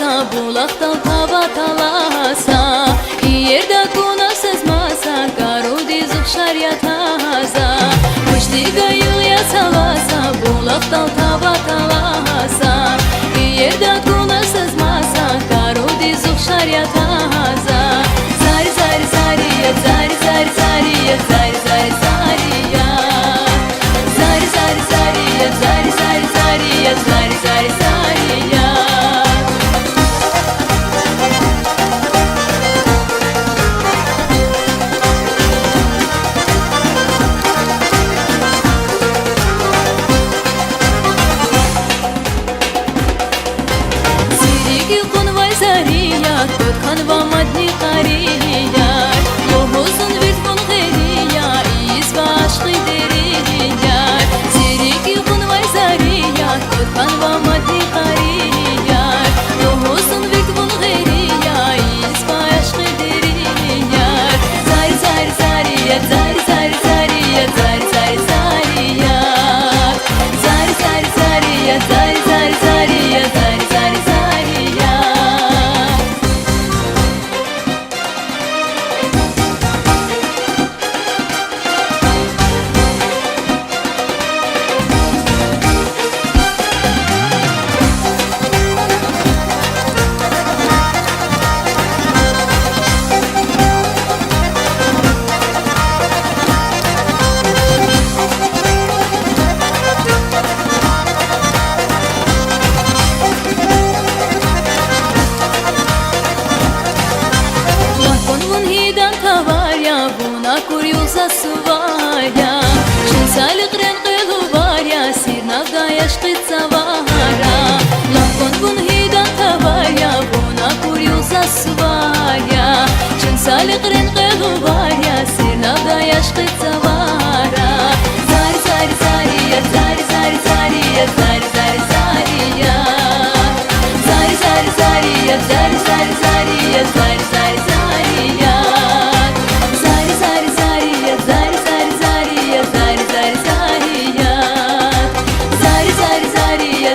talasa, bulaqdan tava talasa, yerda kuna sezmasa, karudi zuxşar yataza. Müştiqa yuya talasa, bulaqdan tava talasa, yerda kuna sezmasa, karudi zuxşar yataza. Zari zari zari ya, zari zari zari ya, zari zari zari ya, zari zari zari ya, zari zari zari ya, zari zari zari ya. Kanva madni qariya, lohuzun vitfun gheriya, izva aşkı deriya. Ziriki kunvay zariya, kanva madni qariya, lohuzun vitfun gheriya, izva aşkı deriya. Zari zari zariya, zari zari zariya, zari zari zariya, zari zari zariya, zari zari zariya, zari zari zariya. Curiosa suvarya, şinsali qren qelu varya, sirnavda yaşqitsa vara. Lakon bun hidan tavarya, buna curiosa suvarya, şinsali qren qelu varya, sirnavda yaşqitsa vara. Zari zari zari ya, zari zari zari ya, zari zari zari ya, zari zari zari ya, zari zari zari ya, zari zari zari ya. Zari zari zari ya,